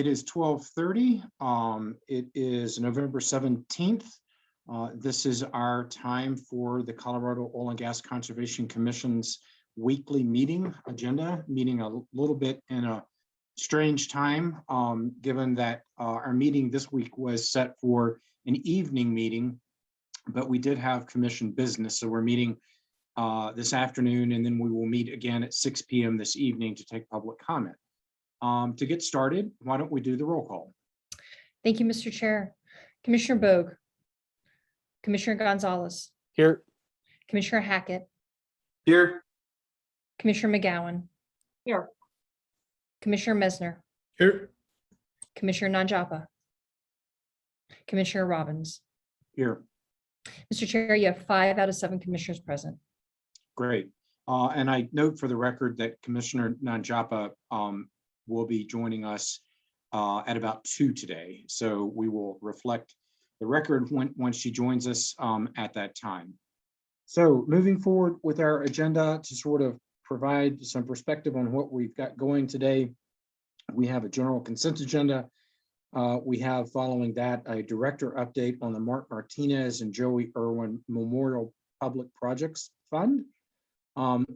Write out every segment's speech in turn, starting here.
It is 12:30. It is November 17th. This is our time for the Colorado Oil and Gas Conservation Commission's weekly meeting agenda, meeting a little bit in a strange time, given that our meeting this week was set for an evening meeting, but we did have commission business. So we're meeting this afternoon, and then we will meet again at 6 p.m. this evening to take public comment. To get started, why don't we do the roll call? Thank you, Mr. Chair. Commissioner Bogue, Commissioner Gonzalez, Here. Commissioner Hackett, Here. Commissioner McGowan, Here. Commissioner Mesner, Here. Commissioner Nanjapa, Commissioner Robbins. Here. Mr. Chair, you have 5 out of 7 commissioners present. Great. And I note for the record that Commissioner Nanjapa will be joining us at about 2 today. So we will reflect the record once she joins us at that time. So moving forward with our agenda to sort of provide some perspective on what we've got going today, we have a general consent agenda. We have following that a director update on the Mark Martinez and Joey Irwin Memorial Public Projects Fund.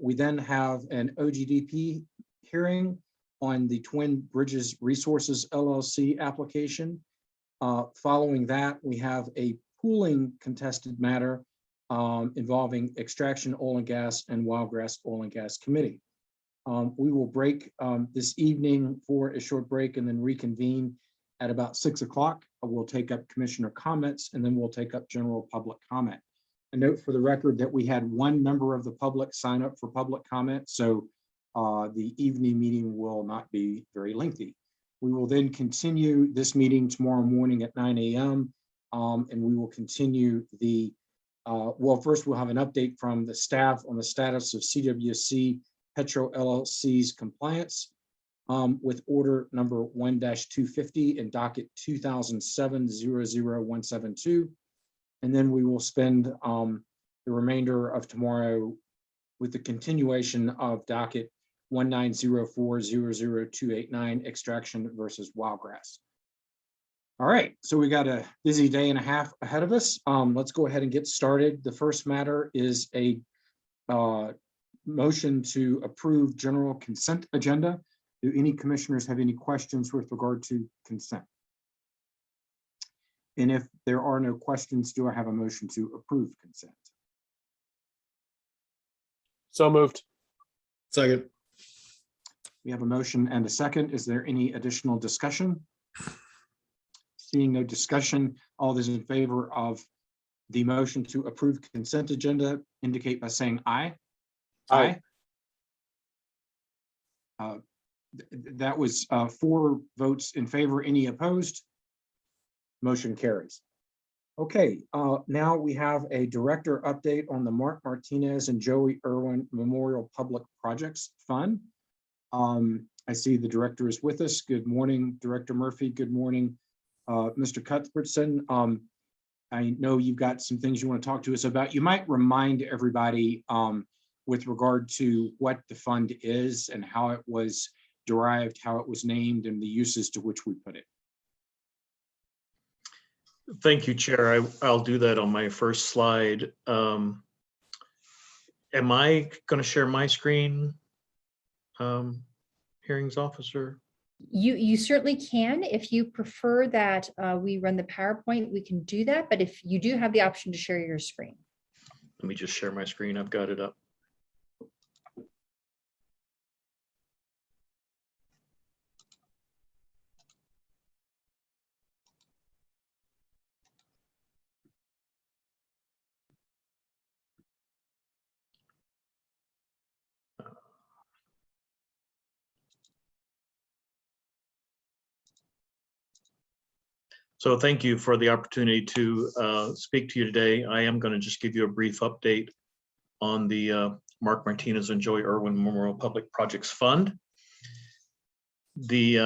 We then have an OGDP hearing on the Twin Bridges Resources LLC application. Following that, we have a pooling contested matter involving Extraction Oil and Gas and Wildgrass Oil and Gas Committee. We will break this evening for a short break and then reconvene at about 6 o'clock. We'll take up commissioner comments and then we'll take up general public comment. A note for the record that we had 1 member of the public sign up for public comment, so the evening meeting will not be very lengthy. We will then continue this meeting tomorrow morning at 9 a.m. And we will continue the, well, first we'll have an update from the staff on the status of CWC Petro LLC's compliance with order number 1-250 and docket 2007-00172. And then we will spend the remainder of tomorrow with the continuation of docket 1904-00289 extraction versus Wildgrass. All right, so we got a busy day and a half ahead of us. Let's go ahead and get started. The first matter is a motion to approve general consent agenda. Do any commissioners have any questions with regard to consent? And if there are no questions, do I have a motion to approve consent? So moved. Second. We have a motion and a second. Is there any additional discussion? Seeing no discussion, all those in favor of the motion to approve consent agenda indicate by saying aye. Aye. That was 4 votes in favor. Any opposed? Motion carries. Okay, now we have a director update on the Mark Martinez and Joey Irwin Memorial Public Projects Fund. I see the director is with us. Good morning, Director Murphy. Good morning, Mr. Cuthbertson. I know you've got some things you want to talk to us about. You might remind everybody with regard to what the fund is and how it was derived, how it was named, and the uses to which we put it. Thank you, Chair. I'll do that on my first slide. Am I going to share my screen, hearings officer? You certainly can. If you prefer that we run the PowerPoint, we can do that. But if you do have the option to share your screen. Let me just share my screen. I've got it up. So thank you for the opportunity to speak to you today. I am going to just give you a brief update on the Mark Martinez and Joey Irwin Memorial Public Projects Fund. The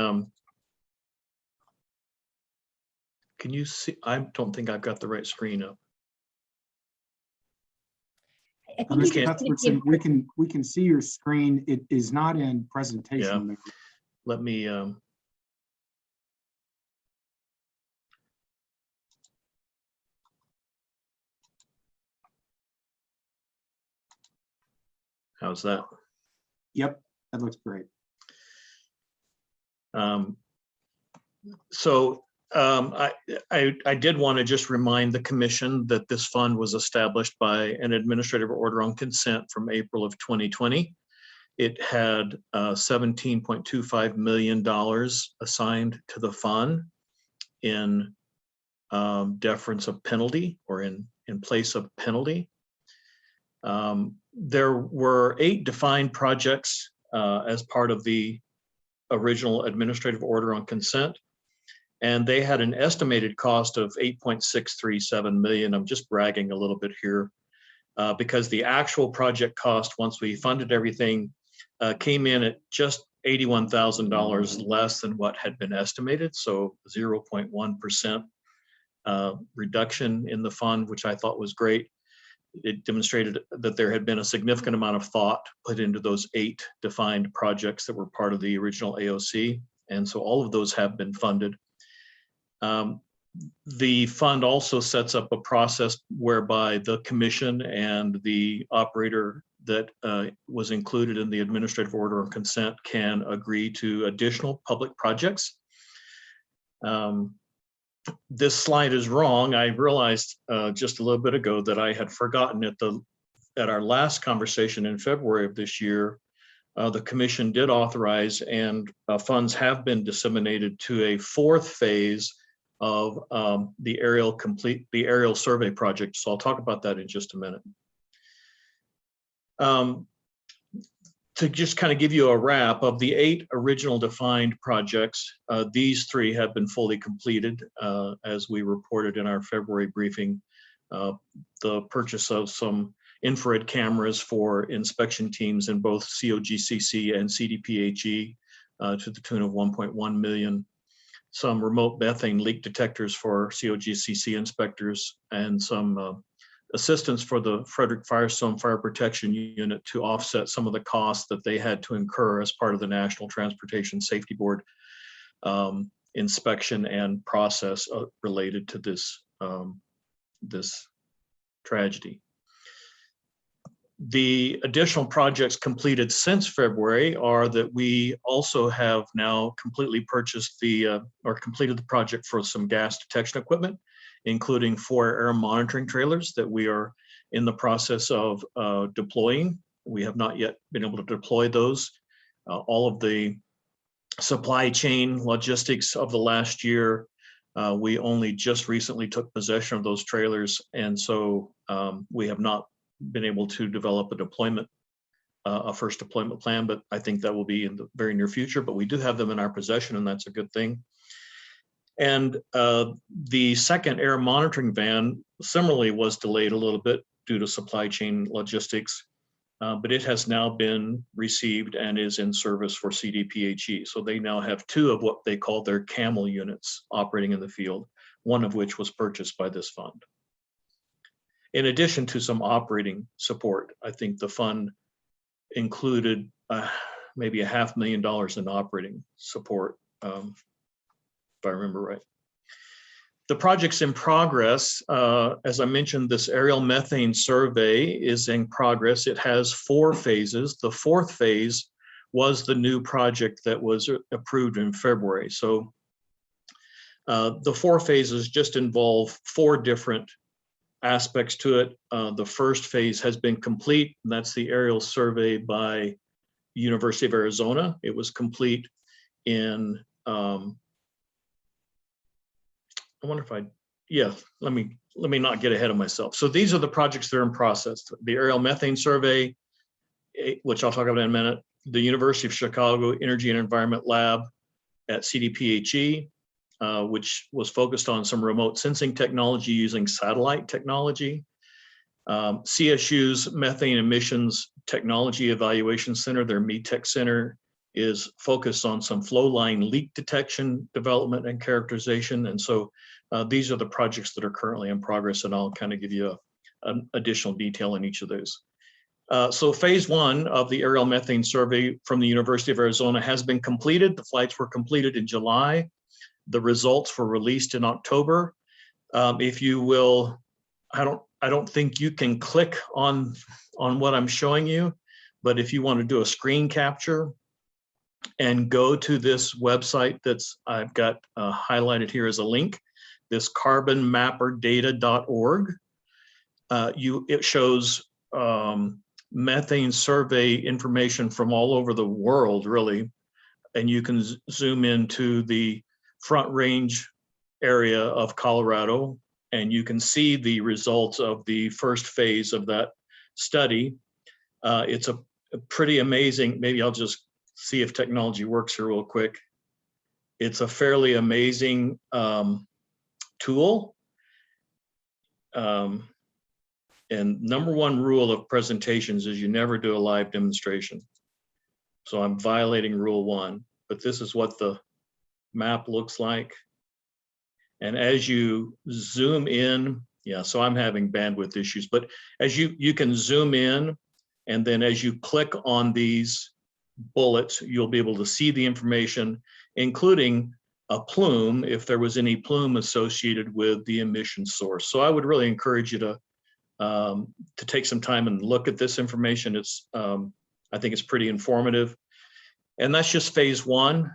can you see? I don't think I've got the right screen up. I think Mr. Cuthbertson, we can see your screen. It is not in presentation. Let me How's that? Yep, that looks great. I did want to just remind the commission that this fund was established by an administrative order on consent from April of 2020. It had $17.25 million assigned to the fund in deference of penalty, or in place of penalty. There were 8 defined projects as part of the original administrative order on consent, and they had an estimated cost of $8.637 million. I'm just bragging a little bit here because the actual project cost, once we funded everything, came in at just $81,000 less than what had been estimated, so 0.1% reduction in the fund, which I thought was great. It demonstrated that there had been a significant amount of thought put into those 8 defined projects that were part of the original AOC, and so all of those have been funded. The fund also sets up a process whereby the commission and the operator that was included in the administrative order of consent can agree to additional public projects. This slide is wrong. I realized just a little bit ago that I had forgotten at our last conversation in February of this year, the commission did authorize, and funds have been disseminated to a 4th phase of the aerial survey project. So I'll talk about that in just a minute. To just kind of give you a wrap of the 8 original defined projects, these 3 have been fully completed, as we reported in our February briefing. The purchase of some infrared cameras for inspection teams in both COGCC and CDPHE to the tune of $1.1 million. Some remote methane leak detectors for COGCC inspectors, and some assistance for the Frederick Firestone Fire Protection Unit to offset some of the costs that they had to incur as part of the National Transportation Safety Board inspection and process related to this, this tragedy. The additional projects completed since February are that we also have now completely purchased or completed the project for some gas detection equipment, including 4 air monitoring trailers that we are in the process of deploying. We have not yet been able to deploy those. All of the supply chain logistics of the last year, we only just recently took possession of those trailers, and so we have not been able to develop a first deployment plan, but I think that will be in the very near future. But we do have them in our possession, and that's a good thing. And the second air monitoring van similarly was delayed a little bit due to supply chain logistics, but it has now been received and is in service for CDPHE. So they now have 2 of what they call their camel units operating in the field, one of which was purchased by this fund. In addition to some operating support, I think the fund included maybe $500,000 in operating support, if I remember right. The project's in progress. As I mentioned, this aerial methane survey is in progress. It has 4 phases. The 4th phase was the new project that was approved in February. So the 4 phases just involve 4 different aspects to it. The first phase has been complete, and that's the aerial survey by University of Arizona. It was complete in, I wonder if let me not get ahead of myself. So these are the projects that are in process. The aerial methane survey, which I'll talk about in a minute, the University of Chicago Energy and Environment Lab at CDPHE, which was focused on some remote sensing technology using satellite technology. CSU's Methane Emissions Technology Evaluation Center, their METEC Center, is focused on some flow line leak detection, development, and characterization. And so these are the projects that are currently in progress, and I'll kind of give you an additional detail in each of those. So phase 1 of the aerial methane survey from the University of Arizona has been completed. The flights were completed in July. The results were released in October. If you will, I don't think you can click on what I'm showing you, But if you want to do a screen capture and go to this website I've got highlighted here as a link, this CarbonMapperData.org, it shows methane survey information from all over the world, really. And you can zoom into the Front Range area of Colorado, and you can see the results of the first phase of that study. It's a pretty amazing, maybe I'll just see if technology works here real quick. It's a fairly amazing tool. And number one rule of presentations is you never do a live demonstration. So I'm violating rule 1, but this is what the map looks like. And as you zoom in, yeah, so I'm having bandwidth issues, but as you can zoom in, and then as you click on these bullets, you'll be able to see the information, including a plume, if there was any plume associated with the emission source. So I would really encourage you to take some time and look at this information. It's, I think it's pretty informative. And that's just phase 1.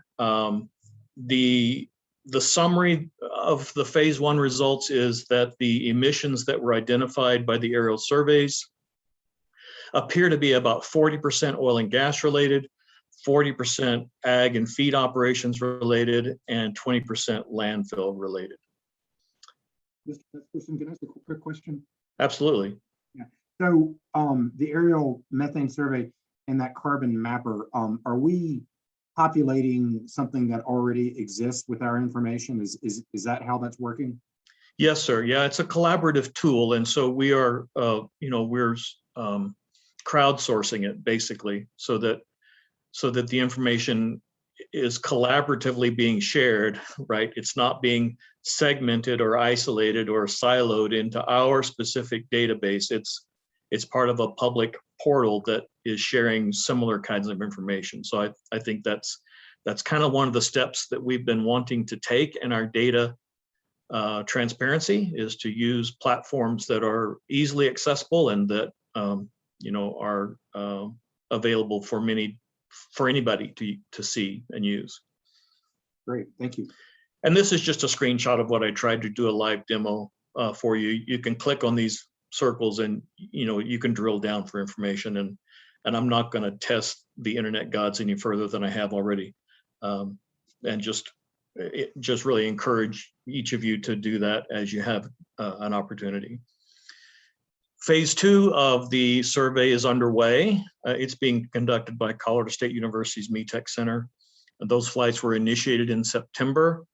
The summary of the phase 1 results is that the emissions that were identified by the aerial surveys appear to be about 40% oil and gas related, 40% ag and feed operations related, and 20% landfill related. Mr. Person, can I ask a quick question? Absolutely. Yeah. So the aerial methane survey and that CarbonMapper, are we populating something that already exists with our information? Is that how that's working? Yes, sir. Yeah, it's a collaborative tool, and so we are, we're crowdsourcing it basically, so that the information is collaboratively being shared. Right? It's not being segmented or isolated or siloed into our specific database. It's part of a public portal that is sharing similar kinds of information. So I think that's kind of one of the steps that we've been wanting to take in our data transparency, is to use platforms that are easily accessible and that are available for anybody to see and use. Great, thank you. And this is just a screenshot of what I tried to do a live demo for you. You can click on these circles and you can drill down for information, and I'm not going to test the internet gods any further than I have already, and just really encourage each of you to do that as you have an opportunity. Phase 2 of the survey is underway. It's being conducted by Colorado State University's METEC Center. Those flights were initiated in September.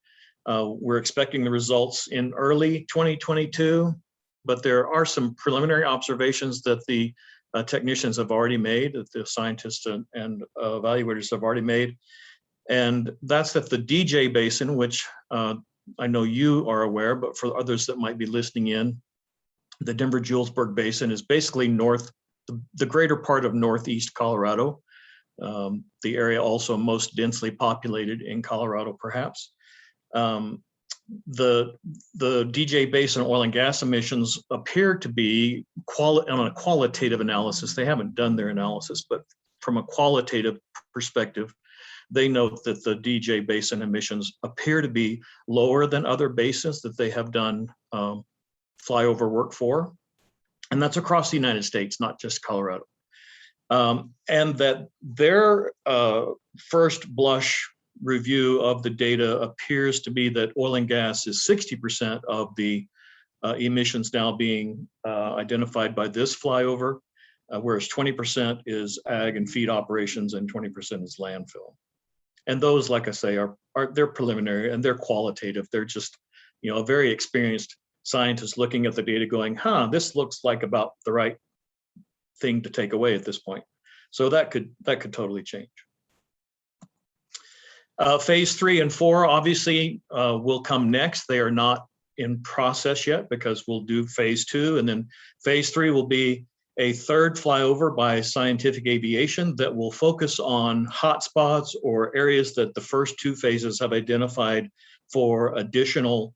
We're expecting the results in early 2022, but there are some preliminary observations that the technicians have already made, that the scientists and evaluators have already made. And that's that the DJ Basin, which I know you are aware, but for others that might be listening in, the Denver-Julesburg Basin is basically the greater part of northeast Colorado, the area also most densely populated in Colorado, perhaps. The DJ Basin oil and gas emissions appear to be, on a qualitative analysis, they haven't done their analysis, but from a qualitative perspective, they note that the DJ Basin emissions appear to be lower than other basins that they have done flyover work for. And that's across the United States, not just Colorado. And that their first blush review of the data appears to be that oil and gas is 60% of the emissions now being identified by this flyover, whereas 20% is ag and feed operations and 20% is landfill. And those, like I say, they're preliminary and they're qualitative. They're just, a very experienced scientist looking at the data going, this looks like about the right thing to take away at this point. So that could totally change. Phase 3 and 4 obviously will come next. They are not in process yet because we'll do phase 2, and then phase 3 will be a third flyover by Scientific Aviation that will focus on hotspots or areas that the first 2 phases have identified for additional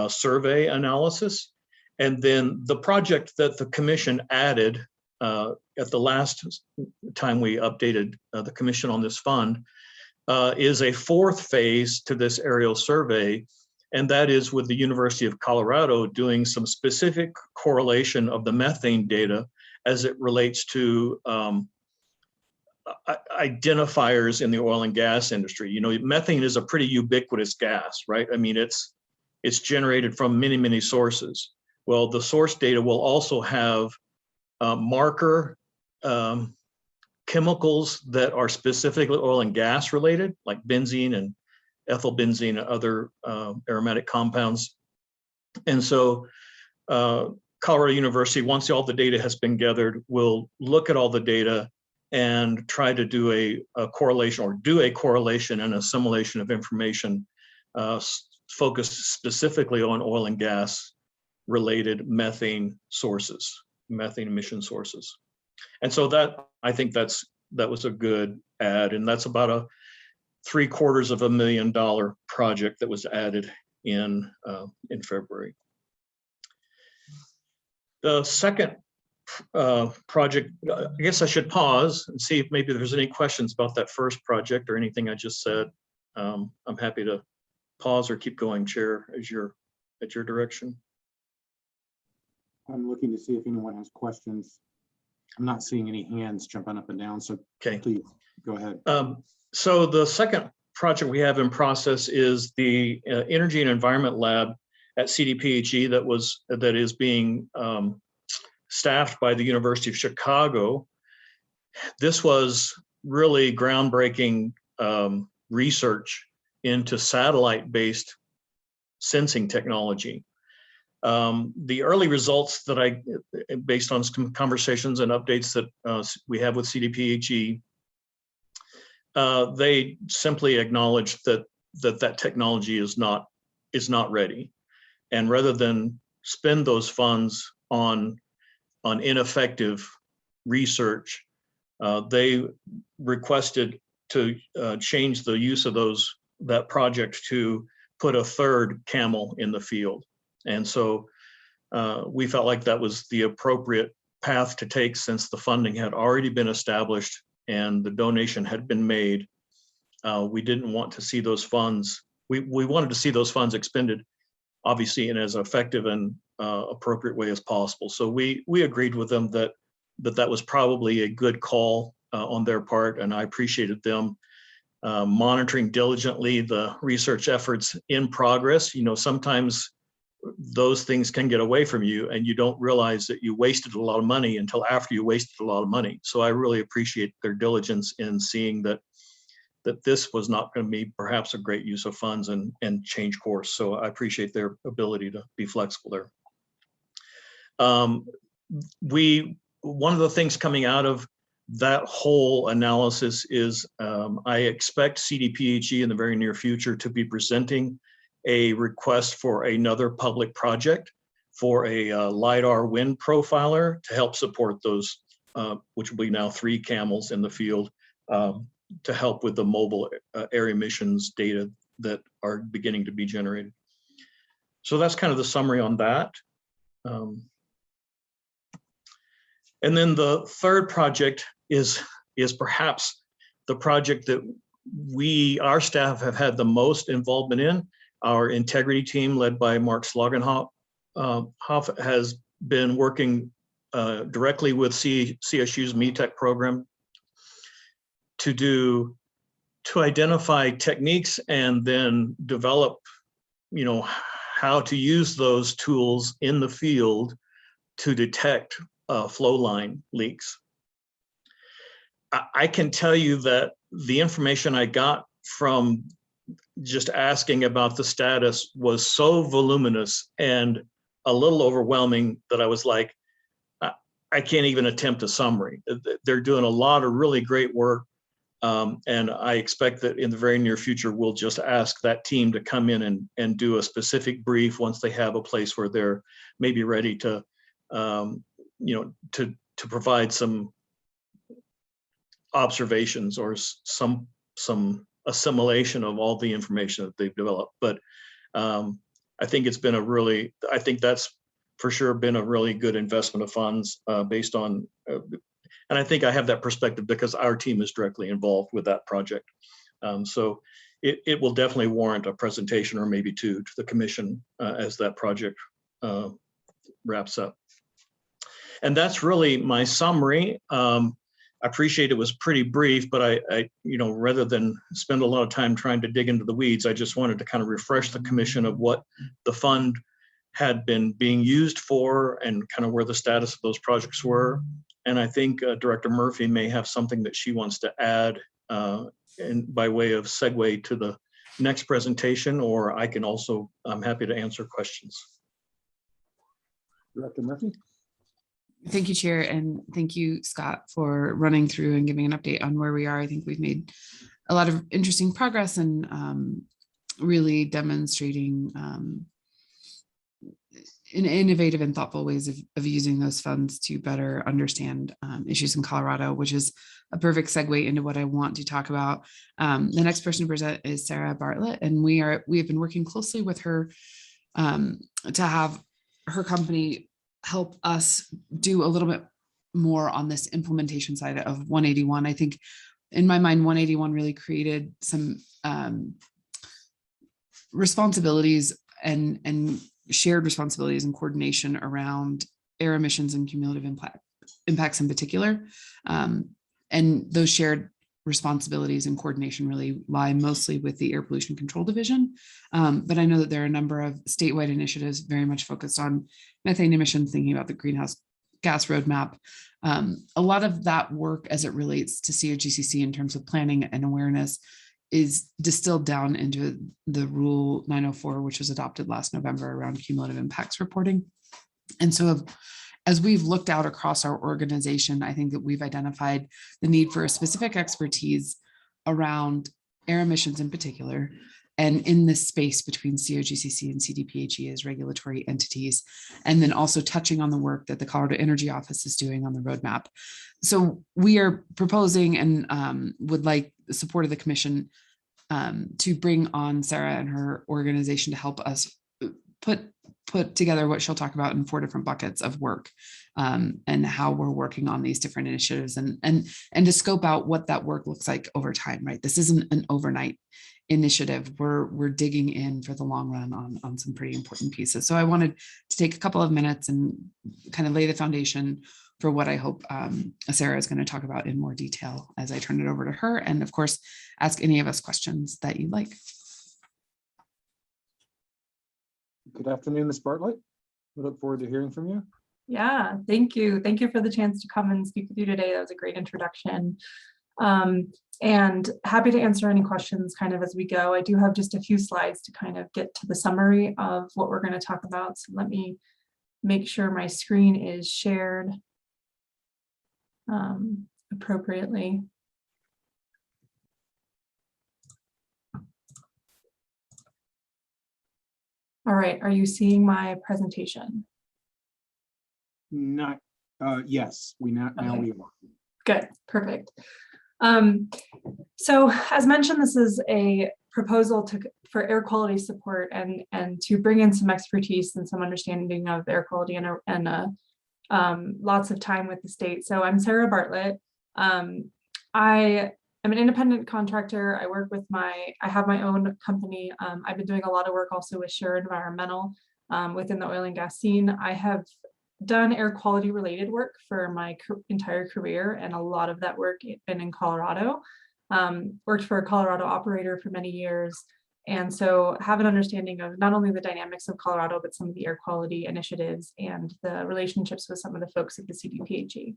survey analysis. And then the project that the commission added at the last time we updated the commission on this fund, is a fourth phase to this aerial survey, and that is with the University of Colorado doing some specific correlation of the methane data as it relates to identifiers in the oil and gas industry. You know, methane is a pretty ubiquitous gas, right? I mean, it's generated from many, many sources. Well, the source data will also have marker chemicals that are specifically oil and gas related, like benzene and ethylbenzene and other aromatic compounds. And so Colorado University, once all the data has been gathered, will look at all the data and try to do a correlation, or do a correlation and assimilation of information focused specifically on oil and gas related methane sources, methane emission sources. And so that, I think that was a good add, and that's about a $750,000 project that was added in February. The second project, I guess I should pause and see if maybe there's any questions about that first project or anything I just said. I'm happy to pause or keep going, Chair, as at your direction. I'm looking to see if anyone has questions. I'm not seeing any hands jumping up and down, so Okay. please go ahead. So the second project we have in process is the Energy and Environment Lab at CDPHE that is being staffed by the University of Chicago. This was really groundbreaking research into satellite-based sensing technology. The early results that based on some conversations and updates that we have with CDPHE, they simply acknowledge that technology is not ready, and rather than spend those funds on ineffective research, they requested to change the use of that project to put a third camel in the field. And so we felt like that was the appropriate path to take, since the funding had already been established and the donation had been made. We didn't want to see those funds, we wanted to see those funds expended, obviously, in as effective and appropriate way as possible. So we agreed with them that was probably a good call on their part, and I appreciated them monitoring diligently the research efforts in progress. You know, sometimes those things can get away from you and you don't realize that you wasted a lot of money until after you wasted a lot of money. So I really appreciate their diligence in seeing that this was not going to be perhaps a great use of funds and change course. So I appreciate their ability to be flexible there. One of the things coming out of that whole analysis is I expect CDPHE in the very near future to be presenting a request for another public project for a LiDAR wind profiler to help support those, which will be now 3 camels in the field, to help with the mobile air emissions data that are beginning to be generated. So that's kind of the summary on that. And then the third project is perhaps the project that our staff have had the most involvement in. Our integrity team, led by Mark Slogenhoff, has been working directly with CSU's METEC program to identify techniques and then develop, you know, how to use those tools in the field to detect flow line leaks. I can tell you that the information I got from just asking about the status was so voluminous and a little overwhelming that I was like, I can't even attempt a summary. They're doing a lot of really great work. And I expect that in the very near future, we'll just ask that team to come in and do a specific brief once they have a place where they're maybe ready to, you know, to provide some observations or some assimilation of all the information that they've developed. But I think it's been I think that's for sure been a really good investment of funds based on, and I think I have that perspective because our team is directly involved with that project. So it will definitely warrant a presentation or maybe two to the commission as that project wraps up. And that's really my summary. I appreciate it was pretty brief, but I, rather than spend a lot of time trying to dig into the weeds, I just wanted to kind of refresh the commission of what the fund had been being used for and kind of where the status of those projects were. And I think Director Murphy may have something that she wants to add and by way of segue to the next presentation, or I can also, I'm happy to answer questions. Director Murphy? Thank you, Chair, and thank you, Scott, for running through and giving an update on where we are. I think we've made a lot of interesting progress and really demonstrating in innovative and thoughtful ways of using those funds to better understand issues in Colorado, which is a perfect segue into what I want to talk about. The next person to present is Sarah Bartlett, and we have been working closely with her to have her company help us do a little bit more on this implementation side of 181. I think in my mind, 181 really created some responsibilities and shared responsibilities and coordination around air emissions and cumulative impacts in particular. And those shared responsibilities and coordination really lie mostly with the Air Pollution Control Division. But I know that there are a number of statewide initiatives very much focused on methane emissions, thinking about the greenhouse gas roadmap. A lot of that work as it relates to COGCC in terms of planning and awareness is distilled down into the Rule 904, which was adopted last November around cumulative impacts reporting. And so as we've looked out across our organization, I think that we've identified the need for a specific expertise around air emissions in particular, and in this space between COGCC and CDPHE as regulatory entities, and then also touching on the work that the Colorado Energy Office is doing on the roadmap. So we are proposing and would like the support of the commission to bring on Sarah and her organization to help us put together what she'll talk about in 4 different buckets of work and how we're working on these different initiatives and to scope out what that work looks like over time, right? This isn't an overnight initiative. We're digging in for the long run on some pretty important pieces. So I wanted to take a couple of minutes and kind of lay the foundation for what I hope Sarah is going to talk about in more detail as I turn it over to her. And of course, ask any of us questions that you'd like. Good afternoon, Ms. Bartlett. We look forward to hearing from you. Yeah, thank you. Thank you for the chance to come and speak with you today. That was a great introduction. And happy to answer any questions kind of as we go. I do have just a few slides to kind of get to the summary of what we're going to talk about. So let me make sure my screen is shared appropriately. All right, are you seeing my presentation? Not, yes, now Okay. we are. Good, perfect. So as mentioned, this is a proposal for air quality support and to bring in some expertise and some understanding of air quality and lots of time with the state. So I'm Sarah Bartlett. I am an independent contractor. I work with I have my own company. I've been doing a lot of work also with Sure Environmental within the oil and gas scene. I have done air quality related work for my entire career, and a lot of that work been in Colorado. Worked for a Colorado operator for many years, and so have an understanding of not only the dynamics of Colorado, but some of the air quality initiatives and the relationships with some of the folks at the CDPHE.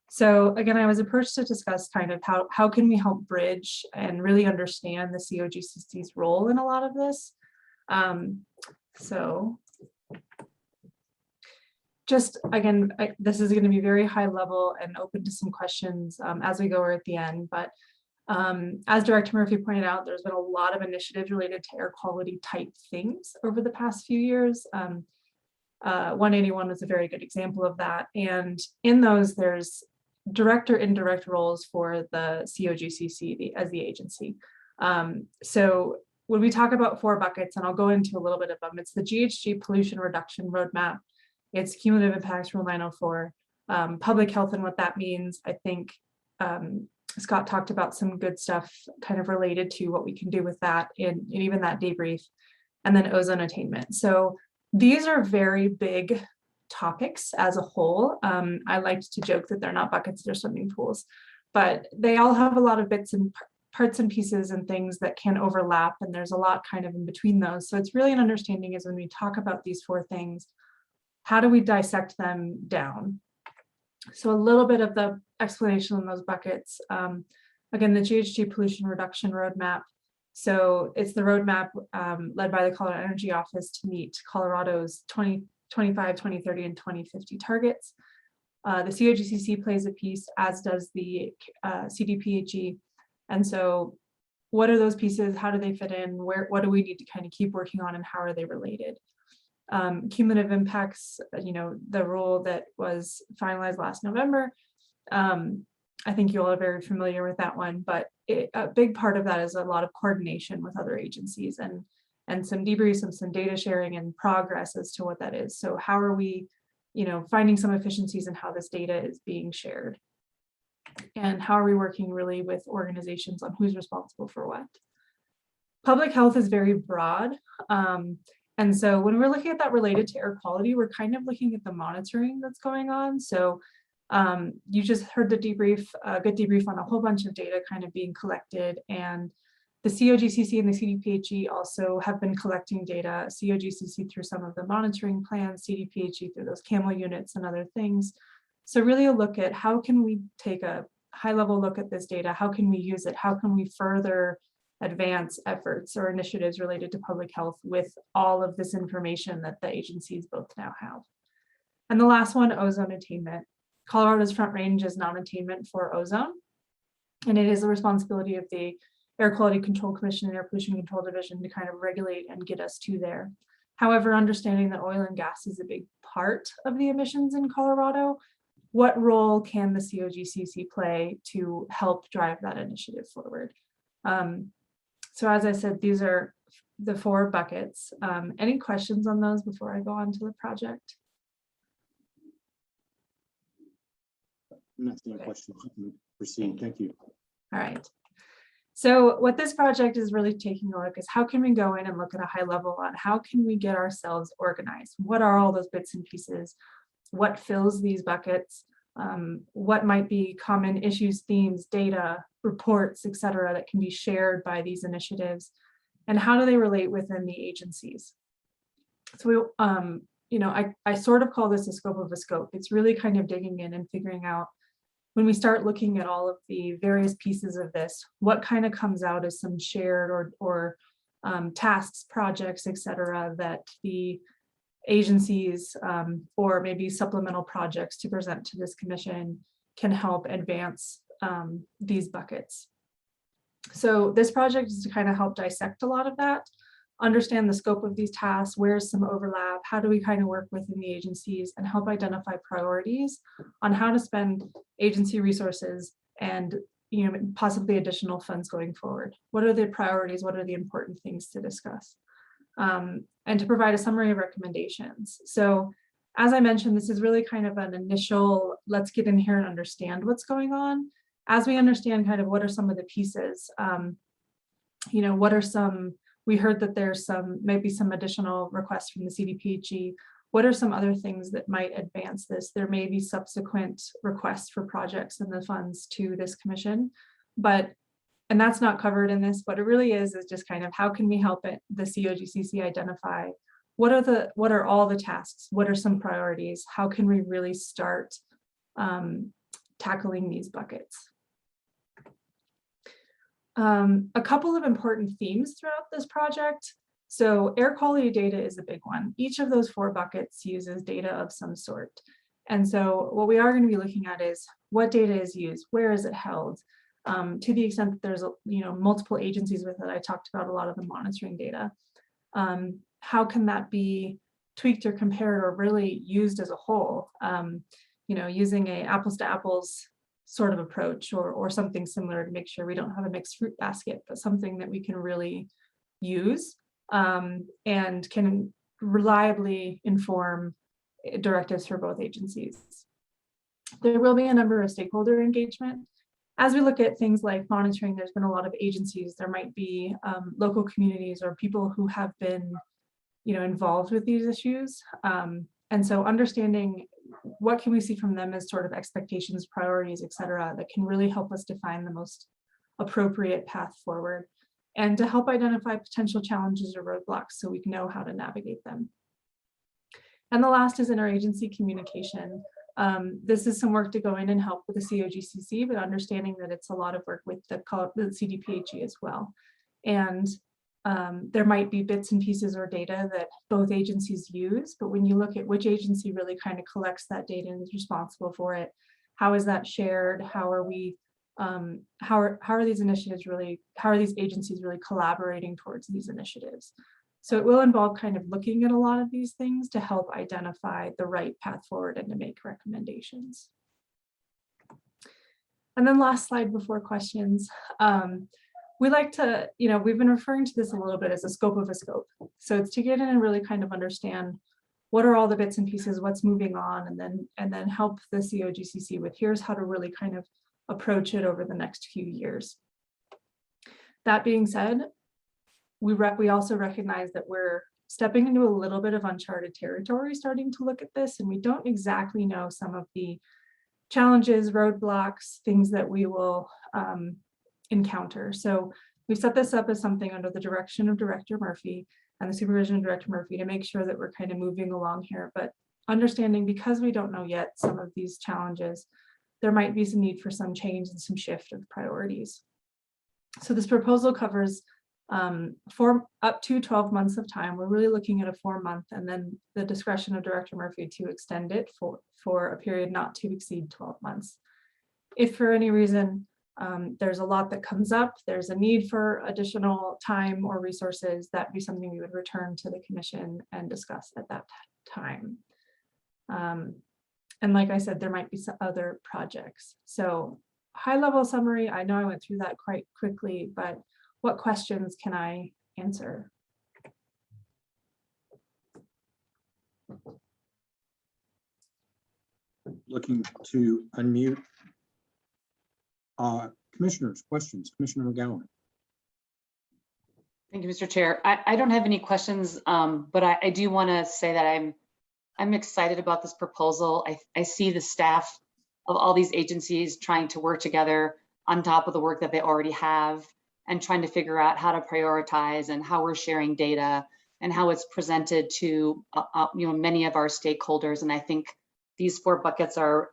So again, I was approached to discuss kind of how can we help bridge and really understand the COGCC's role in a lot of this. So just again, this is going to be very high level and open to some questions as we go or at the end. But as Director Murphy pointed out, there's been a lot of initiatives related to air quality type things over the past few years. 181 was a very good example of that. And in those, there's direct or indirect roles for the COGCC as the agency. So when we talk about 4 buckets, and I'll go into a little bit of them, it's the GHG pollution reduction roadmap, It's cumulative impacts rule 904, public health and what that means. I think Scott talked about some good stuff kind of related to what we can do with that in even that debrief, and then ozone attainment. So these are very big topics as a whole. I liked to joke that they're not buckets, they're swimming pools, but they all have a lot of bits and parts and pieces and things that can overlap, and there's a lot kind of in between those. So it's really an understanding is when we talk about these four things, how do we dissect them down? So a little bit of the explanation on those buckets. Again, the GHG pollution reduction roadmap. So it's the roadmap led by the Colorado Energy Office to meet Colorado's 2025, 2030, and 2050 targets. The COGCC plays a piece, as does the CDPHE. And so what are those pieces? How do they fit in? What do we need to kind of keep working on, and how are they related? Cumulative impacts, the rule that was finalized last November. I think you all are very familiar with that one, but a big part of that is a lot of coordination with other agencies and some debriefs and some data sharing and progress as to what that is. So how are we, finding some efficiencies in how this data is being shared? And how are we working really with organizations on who's responsible for what? Public health is very broad. And so when we're looking at that related to air quality, we're kind of looking at the monitoring that's going on. So you just heard the debrief, a good debrief on a whole bunch of data kind of being collected, and the COGCC and the CDPHE also have been collecting data, COGCC through some of the monitoring plans, CDPHE through those CAMEL units and other things. So really a look at how can we take a high level look at this data, how can we use it, how can we further advance efforts or initiatives related to public health with all of this information that the agencies both now have. And the last one, ozone attainment. Colorado's Front Range is non-attainment for ozone, and it is the responsibility of the Air Quality Control Commission and Air Pollution Control Division to kind of regulate and get us to there. However, understanding that oil and gas is a big part of the emissions in Colorado, what role can the COGCC play to help drive that initiative forward? So as I said, these are the four buckets. Any questions on those before I go on to the project? Nothing, Okay. questions. Proceed. Thank you. All right. So what this project is really taking a look is how can we go in and look at a high level on how can we get ourselves organized? What are all those bits and pieces? What fills these buckets? What might be common issues, themes, data, reports, et cetera, that can be shared by these initiatives? And how do they relate within the agencies? So we, I sort of call this a scope of a scope. It's really kind of digging in and figuring out, when we start looking at all of the various pieces of this, what kind of comes out as some shared or tasks, projects, et cetera, that the agencies or maybe supplemental projects to present to this commission can help advance these buckets. So this project is to kind of help dissect a lot of that, understand the scope of these tasks, where's some overlap, how do we kind of work within the agencies, and help identify priorities on how to spend agency resources and possibly additional funds going forward. What are the priorities? What are the important things to discuss? And to provide a summary of recommendations. So as I mentioned, this is really kind of an initial, let's get in here and understand what's going on. As we understand kind of what are some of the pieces, what are some, we heard that there's maybe some additional requests from the CDPHE. What are some other things that might advance this? There may be subsequent requests for projects and the funds to this commission, and that's not covered in this, but it really is just kind of how can we help the COGCC identify what are all the tasks? What are some priorities? How can we really start tackling these buckets? A couple of important themes throughout this project. So air quality data is a big one. Each of those four buckets uses data of some sort. And so what we are going to be looking at is what data is used, where is it held? To the extent that there's multiple agencies with it, I talked about a lot of the monitoring data. How can that be tweaked or compared or really used as a whole? Using a apples to apples sort of approach or something similar to make sure we don't have a mixed fruit basket, but something that we can really use and can reliably inform directives for both agencies. There will be a number of stakeholder engagement. As we look at things like monitoring, there's been a lot of agencies. There might be local communities or people who have been, involved with these issues. And so understanding what can we see from them as sort of expectations, priorities, et cetera, that can really help us define the most appropriate path forward and to help identify potential challenges or roadblocks so we can know how to navigate them. And the last is interagency communication. This is some work to go in and help with the COGCC, but understanding that it's a lot of work with the CDPHE as well. And there might be bits and pieces or data that both agencies use, but when you look at which agency really kind of collects that data and is responsible for it, how is that shared? How are we, how are these initiatives really, how are these agencies really collaborating towards these initiatives? So it will involve kind of looking at a lot of these things to help identify the right path forward and to make recommendations. And then last slide before questions. We like to, we've been referring to this a little bit as a scope of a scope. So it's to get in and really kind of understand what are all the bits and pieces, what's moving on, and then help the COGCC with here's how to really kind of approach it over the next few years. That being said, we also recognize that we're stepping into a little bit of uncharted territory starting to look at this, and we don't exactly know some of the challenges, roadblocks, things that we will encounter. So we've set this up as something under the direction of Director Murphy and the supervision of Director Murphy to make sure that we're kind of moving along here, but understanding because we don't know yet some of these challenges, there might be some need for some change and some shift of priorities. So this proposal covers for up to 12 months of time. We're really looking at a 4-month and then the discretion of Director Murphy to extend it for a period not to exceed 12 months. If for any reason there's a lot that comes up, there's a need for additional time or resources, that'd be something we would return to the commission and discuss at that time. And like I said, there might be some other projects. So high level summary, I know I went through that quite quickly, but what questions can I answer? Looking to unmute. Commissioners, questions? Commissioner McGowan. Thank you, Mr. Chair. I don't have any questions, but I do want to say that I'm excited about this proposal. I see the staff of all these agencies trying to work together on top of the work that they already have and trying to figure out how to prioritize and how we're sharing data and how it's presented to many of our stakeholders. And I think these 4 buckets are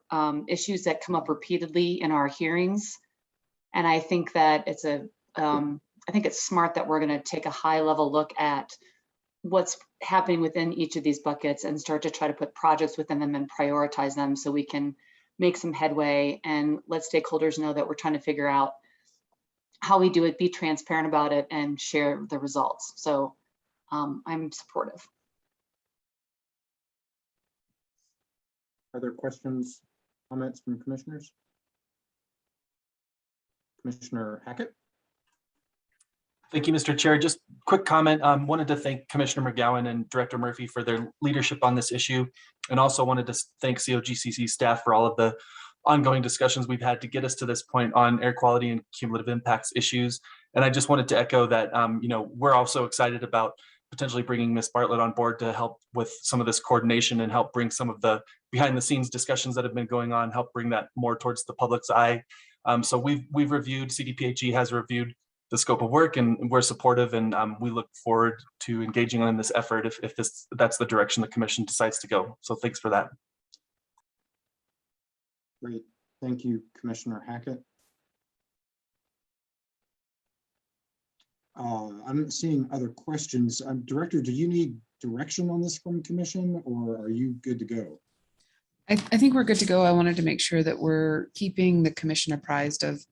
issues that come up repeatedly in our hearings. And I think that it's I think it's smart that we're going to take a high level look at what's happening within each of these buckets and start to try to put projects within them and prioritize them so we can make some headway and let stakeholders know that we're trying to figure out how we do it, be transparent about it, and share the results. So I'm supportive. Are there questions, comments from commissioners? Commissioner Hackett. Thank you, Mr. Chair. Just quick comment. Wanted to thank Commissioner McGowan and Director Murphy for their leadership on this issue, and also wanted to thank COGCC staff for all of the ongoing discussions we've had to get us to this point on air quality and cumulative impacts issues. And I just wanted to echo that, we're also excited about potentially bringing Ms. Bartlett on board to help with some of this coordination and help bring some of the behind the scenes discussions that have been going on, help bring that more towards the public's eye. So we've reviewed, CDPHE has reviewed the scope of work, and we're supportive, and we look forward to engaging in this effort if that's the direction the commission decides to go. So thanks for that. Great, thank you, Commissioner Hackett. I'm seeing other questions. Director, do you need direction on this from commission, or are you good to go? I think we're good to go. I wanted to make sure that we're keeping the commission apprised of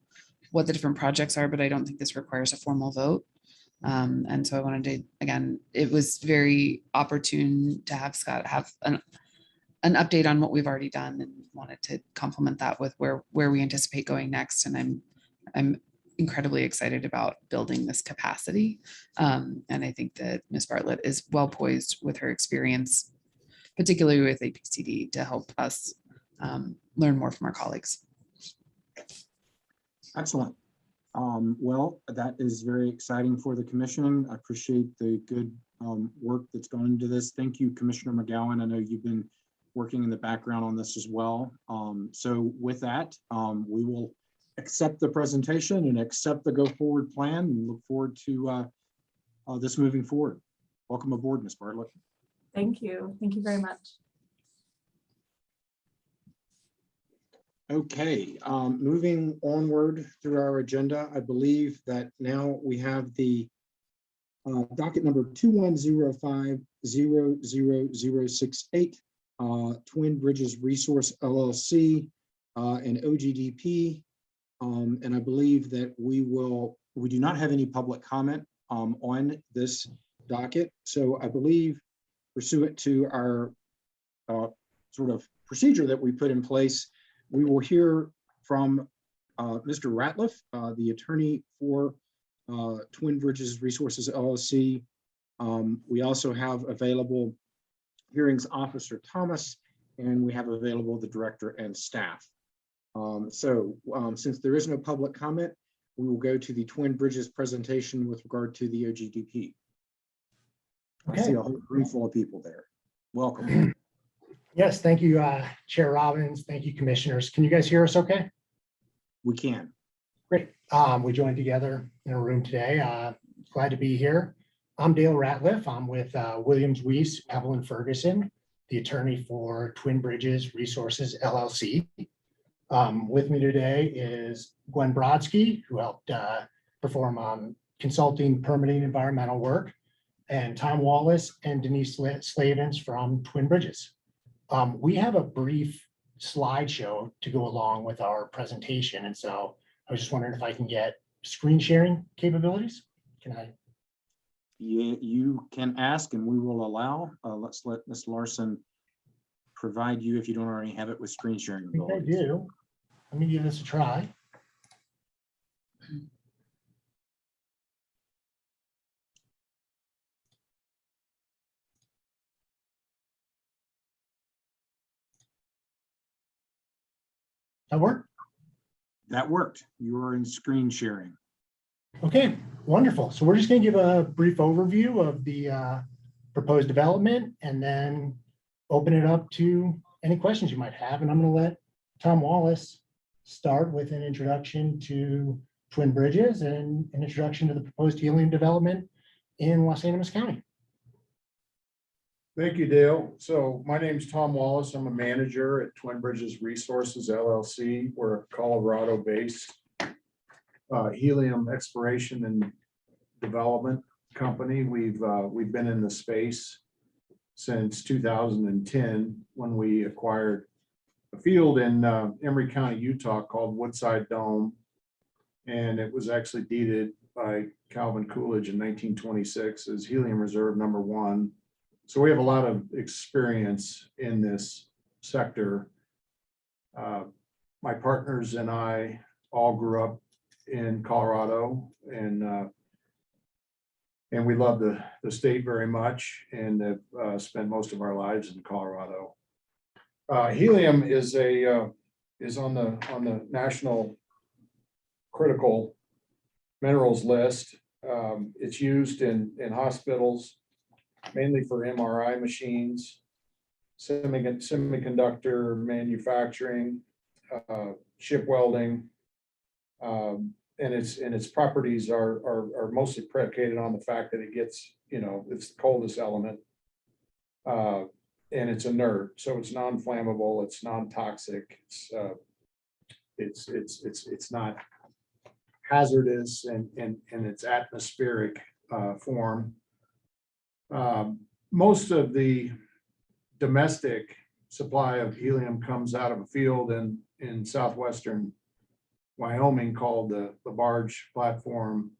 what the different projects are, but I don't think this requires a formal vote. And so I wanted to, again, it was very opportune to have Scott have an update on what we've already done, and wanted to complement that with where we anticipate going next. And I'm incredibly excited about building this capacity. And I think that Ms. Bartlett is well poised with her experience particularly with APCD, to help us learn more from our colleagues. Excellent. Well, that is very exciting for the commission. I appreciate the good work that's gone into this. Thank you, Commissioner McGowan. I know you've been working in the background on this as well. So with that, we will accept the presentation and accept the go forward plan and look forward to this moving forward. Welcome aboard, Ms. Bartlett. Thank you. Thank you very much. Okay, moving onward through our agenda, I believe that now we have the docket number 2105-00068, Twin Bridges Resource LLC and OGDP. And I believe that we do not have any public comment on this docket. So I believe, pursuant to our sort of procedure that we put in place, we will hear from Mr. Ratliff, the attorney for Twin Bridges Resources LLC. We also have available Hearings Officer Thomas, and we have available the director and staff. Since there is no public comment, we will go to the Twin Bridges presentation with regard to the OGDP. I see a whole room full of people there. Welcome. Yes, thank you, Chair Robbins. Thank you, commissioners. Can you guys hear us okay? We can. Great. We joined together in a room today. Glad to be here. I'm Dale Ratliff. I'm with Williams, Weiss, Evelyn Ferguson, the attorney for Twin Bridges Resources LLC. With me today is Gwen Brodsky, who helped perform consulting, permitting, environmental work, and Tom Wallace and Denise Slavens from Twin Bridges. We have a brief slideshow to go along with our presentation. And so I was just wondering if I can get screen sharing capabilities. Can I? Yeah, you can ask and we will allow. Let's let Ms. Larson provide you, if you don't already have it, with screen sharing. I think I do. Let me give this a try. That work? That worked. You are in screen sharing. Okay, wonderful. So we're just going to give a brief overview of the proposed development and then open it up to any questions you might have. And I'm going to let Tom Wallace start with an introduction to Twin Bridges and an introduction to the proposed helium development in Los Animas County. Thank you, Dale. So my name is Tom Wallace. I'm a manager at Twin Bridges Resources LLC. We're a Colorado-based helium exploration and development company. We've been in the space since 2010 when we acquired a field in Emory County, Utah called Woodside Dome. And it was actually deeded by Calvin Coolidge in 1926 as Helium Reserve number 1. So we have a lot of experience in this sector. My partners and I all grew up in Colorado, and we love the state very much, and have spent most of our lives in Colorado. Helium is on the national critical minerals list. It's used in hospitals, mainly for MRI machines, semiconductor manufacturing, ship welding, and its properties are mostly predicated on the fact that it gets, it's the coldest element, and it's inert, so it's non-flammable, it's non-toxic, it's not hazardous, and its atmospheric form. Most of the domestic supply of helium comes out of a field in southwestern Wyoming called the Barge Platform.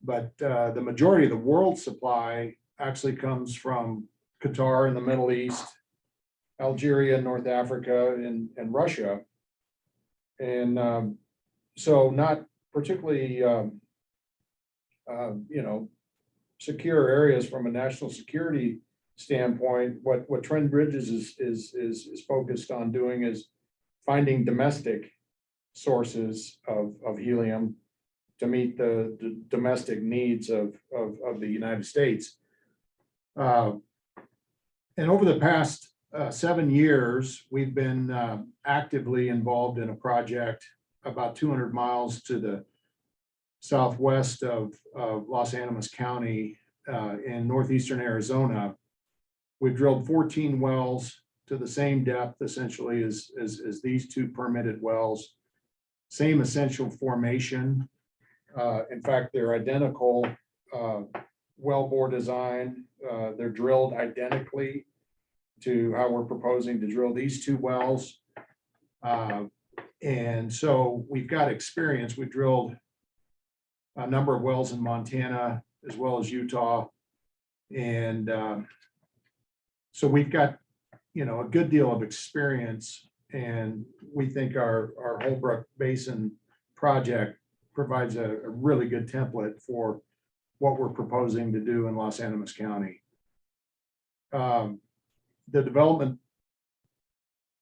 But the majority of the world's supply actually comes from Qatar in the Middle East, Algeria, North Africa, and Russia. And so not particularly, secure areas from a national security standpoint, what Twin Bridges is focused on doing is finding domestic sources of helium to meet the domestic needs of the United States. And over the past 7 years, we've been actively involved in a project about 200 miles to the southwest of Los Animas County in northeastern Arizona. We've drilled 14 wells to the same depth essentially as these two permitted wells. Same essential formation. In fact, they're identical wellbore design. They're drilled identically to how we're proposing to drill these two wells. And so we've got experience. We've drilled a number of wells in Montana as well as Utah. And so we've got, a good deal of experience, and we think our Holbrook Basin project provides a really good template for what we're proposing to do in Los Animas County. The development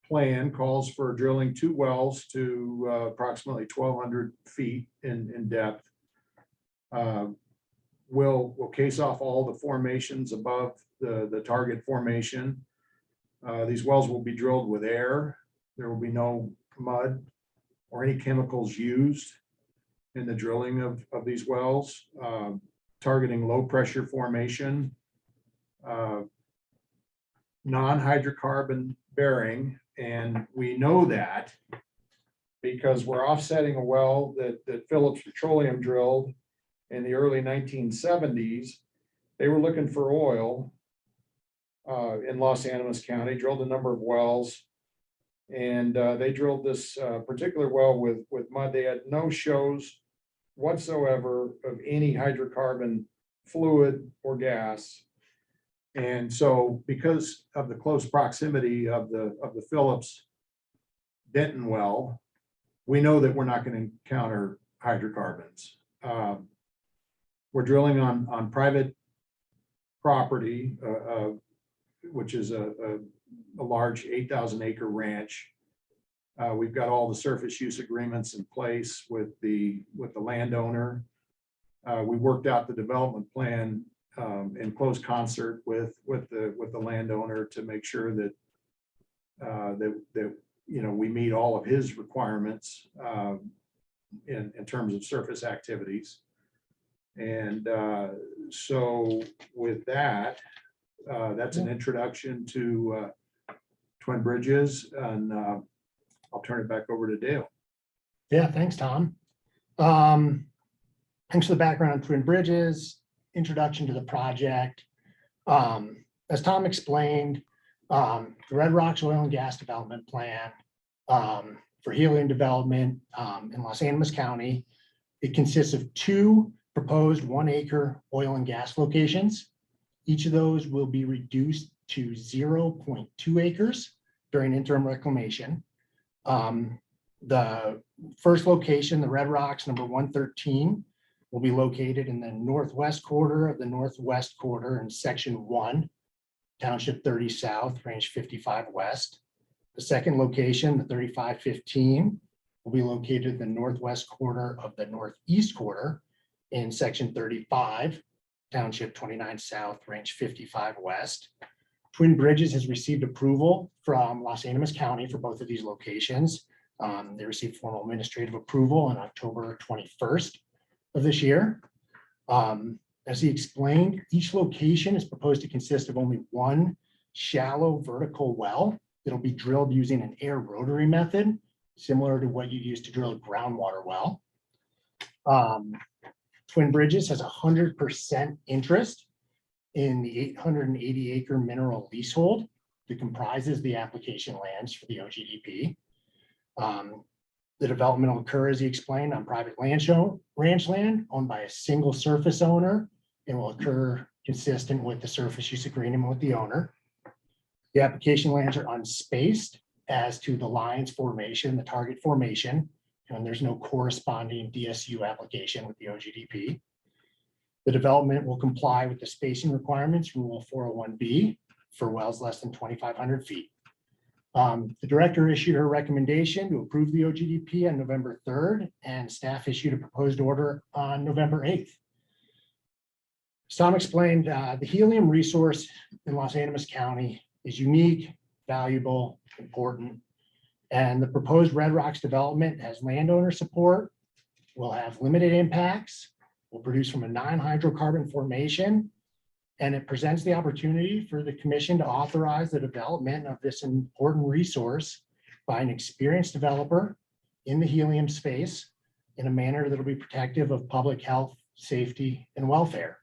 plan calls for drilling 2 wells to approximately 1,200 feet in depth. We'll case off all the formations above the target formation. These wells will be drilled with air. There will be no mud or any chemicals used in the drilling of these wells, targeting low pressure formation, non-hydrocarbon bearing. And we know that because we're offsetting a well that Phillips Petroleum drilled in the early 1970s. They were looking for oil in Los Animas County, drilled a number of wells, and they drilled this particular well with mud. They had no shows whatsoever of any hydrocarbon fluid or gas. And so because of the close proximity of the Phillips Denton well, we know that we're not going to encounter hydrocarbons. We're drilling on private property, which is a large 8,000 acre ranch. We've got all the surface use agreements in place with the landowner. We worked out the development plan in close concert with the landowner to make sure that we meet all of his requirements in terms of surface activities. And so with that, that's an introduction to Twin Bridges, and I'll turn it back over to Dale. Yeah, thanks, Tom. Thanks for the background on Twin Bridges, introduction to the project. As Tom explained, the Red Rocks Oil and Gas Development Plan for helium development in Los Animas County, it consists of 2 proposed 1 acre oil and gas locations. Each of those will be reduced to 0.2 acres during interim reclamation. The first location, the Red Rocks number 113, will be located in the northwest quarter of the northwest quarter in section 1, township 30 south, range 55 west. The second location, the 3515, will be located in the northwest quarter of the northeast quarter in section 35, township 29 south, range 55 west. Twin Bridges has received approval from Los Animas County for both of these locations. They received formal administrative approval on October 21st of this year. As he explained, each location is proposed to consist of only 1 shallow vertical well that'll be drilled using an air rotary method, similar to what you use to drill a groundwater well. Twin Bridges has 100% interest in the 880 acre mineral leasehold that comprises the application lands for the OGDP. The development will occur, as he explained, on private ranch land owned by a single surface owner, and will occur consistent with the surface use agreement with the owner. The application lands are unspaced as to the lines formation, the target formation, and there's no corresponding DSU application with the OGDP. The development will comply with the spacing requirements, Rule 401B for wells less than 2,500 feet. The director issued her recommendation to approve the OGDP on November 3rd, and staff issued a proposed order on November 8th. As Tom explained, the helium resource in Los Animas County is unique, valuable, important, and the proposed Red Rocks development has landowner support, will have limited impacts, will produce from a non-hydrocarbon formation, and it presents the opportunity for the commission to authorize the development of this important resource by an experienced developer in the helium space in a manner that will be protective of public health, safety, and welfare.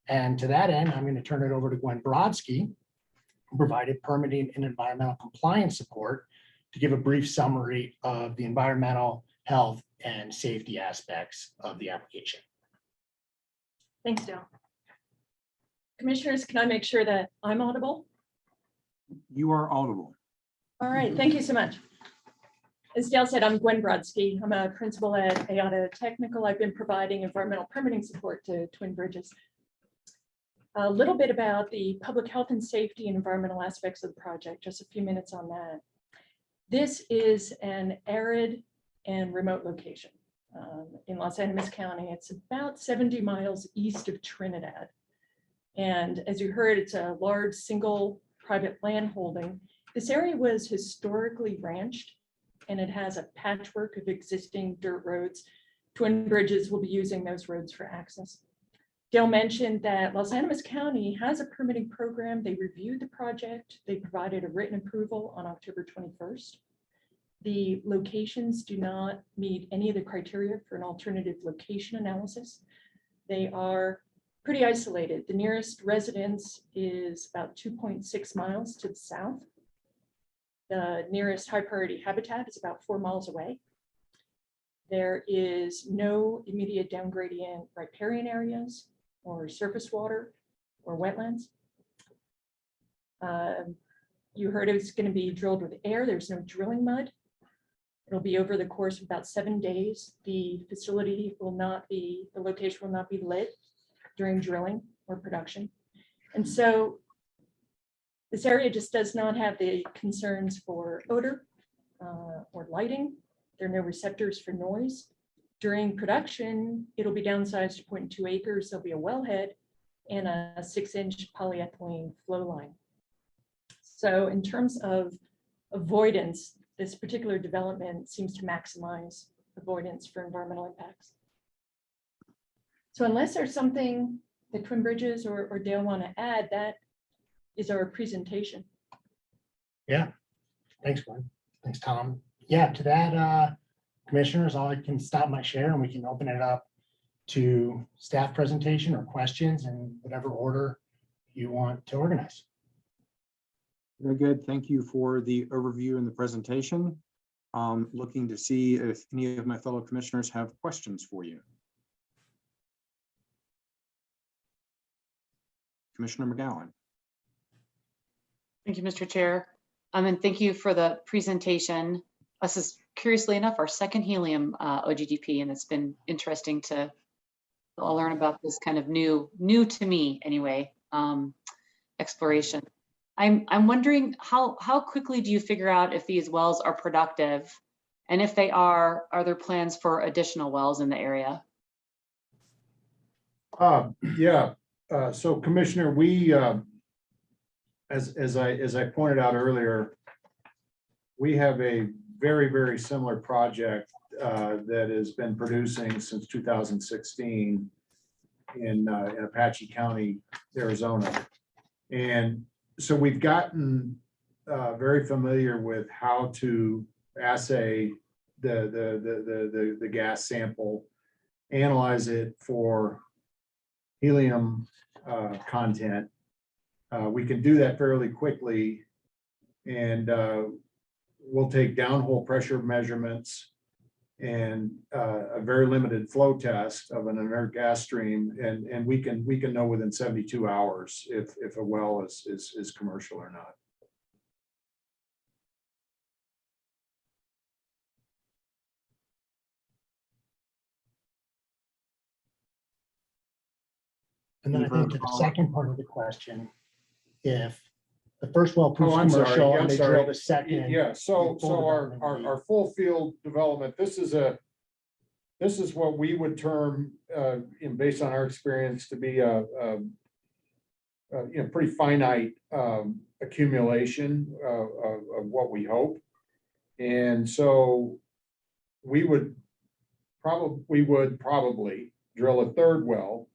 And to that end, I'm going to turn it over to Gwen Brodsky, who provided permitting and environmental compliance support, to give a brief summary of the environmental, health, and safety aspects of the application. Thanks, Dale. Commissioners, can I make sure that I'm audible? You are audible. All right, thank you so much. As Dale said, I'm Gwen Brodsky. I'm a principal at AOTA Technical. I've been providing environmental permitting support to Twin Bridges. A little bit about the public health and safety and environmental aspects of the project, just a few minutes on that. This is an arid and remote location in Los Animas County. It's about 70 miles east of Trinidad. And as you heard, it's a large single private land holding. This area was historically ranched, and it has a patchwork of existing dirt roads. Twin Bridges will be using those roads for access. Dale mentioned that Los Animas County has a permitting program. They reviewed the project. They provided a written approval on October 21st. The locations do not meet any of the criteria for an alternative location analysis. They are pretty isolated. The nearest residence is about 2.6 miles to the south. The nearest high priority habitat is about 4 miles away. There is no immediate down gradient riparian areas or surface water or wetlands. You heard it's going to be drilled with air. There's no drilling mud. It'll be over the course of about 7 days. The facility will not be, the location will not be lit during drilling or production. And so this area just does not have the concerns for odor or lighting. There are no receptors for noise. During production, it'll be downsized to 0.2 acres. There'll be a wellhead and a 6-inch polyethylene flow line. So in terms of avoidance, this particular development seems to maximize avoidance for environmental impacts. So unless there's something that Twin Bridges or Dale want to add, that is our presentation. Yeah, thanks, Gwen. Thanks, Tom. Yeah, to that, commissioners, I can stop my share and we can open it up to staff presentation or questions in whatever order you want to organize. Very good. Thank you for the overview and the presentation. Looking to see if any of my fellow commissioners have questions for you. Commissioner McGowan. Thank you, Mr. Chair. And thank you for the presentation. This is, curiously enough, our second helium OGDP, and it's been interesting to learn about this kind of new to me anyway, exploration. I'm wondering how quickly do you figure out if these wells are productive? And if they are there plans for additional wells in the area? Yeah, so Commissioner, we, as I pointed out earlier, we have a very, very similar project that has been producing since 2016 in Apache County, Arizona. And so we've gotten very familiar with how to assay the gas sample, analyze it for helium content. We can do that fairly quickly, and we'll take downhole pressure measurements and a very limited flow test of an inert gas stream, and we can know within 72 hours if a well is commercial or not. And then I think to the second part of the question, if The first well proves Oh, I'm sorry, commercial I'm and they sorry. drill the second. Yeah, so, full so our, development would be- our full field development, this is what we would term, based on our experience, to be pretty finite, accumulation of what we hope. And so we would probably drill a third well,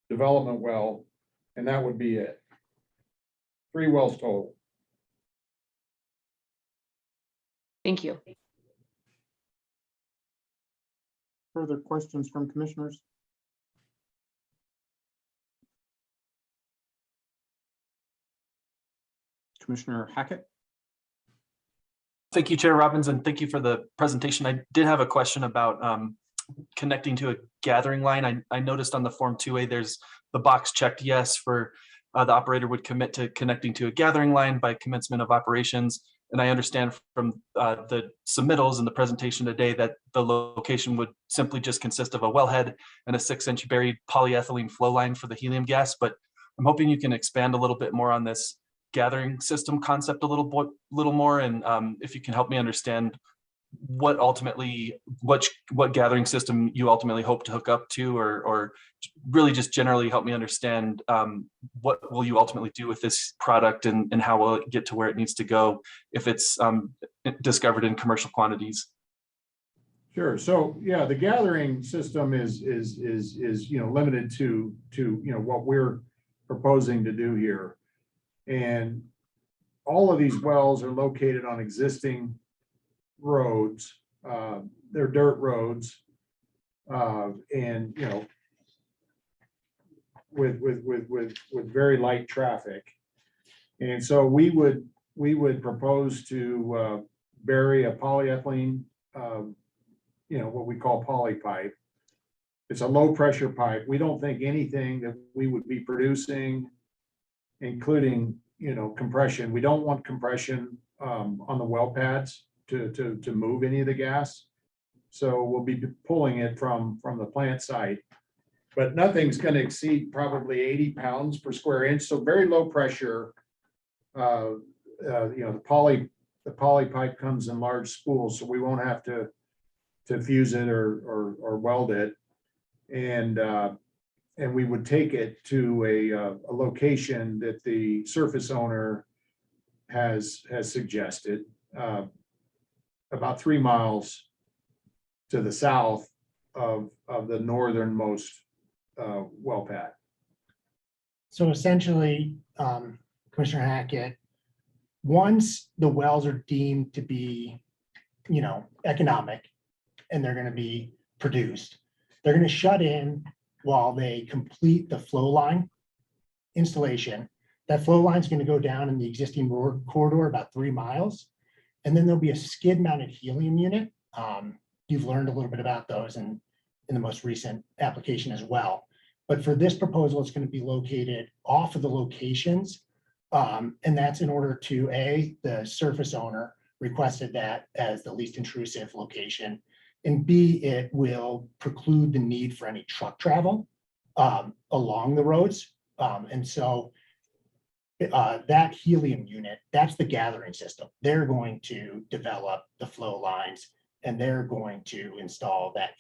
development well, and that would be it. 3 wells total. Thank you. Further questions from commissioners? Commissioner Hackett? Thank you, Chair Robbins, and thank you for the presentation. I did have a question about connecting to a gathering line. I noticed on the Form 2A, there's the box checked yes for the operator would commit to connecting to a gathering line by commencement of operations. And I understand from the submittals in the presentation today that the location would simply just consist of a wellhead and a 6-inch buried polyethylene flow line for the helium gas. But I'm hoping you can expand a little bit more on this gathering system concept a little more, and if you can help me understand what gathering system you ultimately hope to hook up to, or really just generally help me understand what will you ultimately do with this product, and how will it get to where it needs to go if it's discovered in commercial quantities. Sure. So yeah, the gathering system is limited to what we're proposing to do here. And all of these wells are located on existing roads. They're dirt roads, and with very light traffic. And so we would propose to bury a polyethylene, what we call poly pipe. It's a low pressure pipe. We don't think anything that we would be producing, including compression. We don't want compression on the well pads to move any of the gas. So we'll be pulling it from the plant site, but nothing's going to exceed probably 80 pounds per square inch. So very low pressure. The poly pipe comes in large spools, so we won't have to fuse it or weld it. And we would take it to a location that the surface owner has suggested, about 3 miles to the south of the northernmost well pad. So essentially, Commissioner Hackett, once the wells are deemed to be, economic and they're going to be produced, they're going to shut in while they complete the flow line installation. That flow line is going to go down in the existing corridor about 3 miles. And then there'll be a skid mounted helium unit. You've learned a little bit about those in the most recent application as well. But for this proposal, it's going to be located off of the locations. And that's in order to, the surface owner requested that as the least intrusive location. And B, it will preclude the need for any truck travel along the roads. And so that helium unit, that's the gathering system. They're going to develop the flow lines, and they're going to install that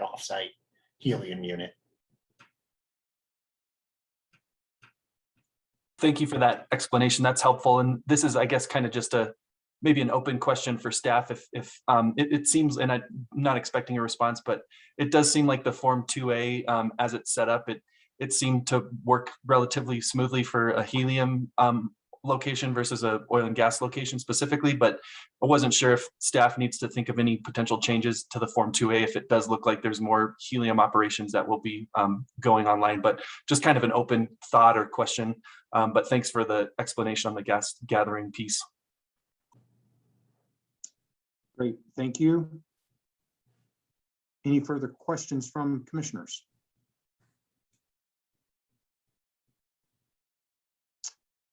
offsite helium unit. Thank you for that explanation. That's helpful. And this is, I guess, kind of just maybe an open question for staff. If it seems, and I'm not expecting a response, but it does seem like the Form 2A, as it's set up, it seemed to work relatively smoothly for a helium location versus a oil and gas location specifically, but I wasn't sure if staff needs to think of any potential changes to the Form 2A if it does look like there's more helium operations that will be going online, but just kind of an open thought or question. But thanks for the explanation on the gas gathering piece. Great, thank you. Any further questions from commissioners?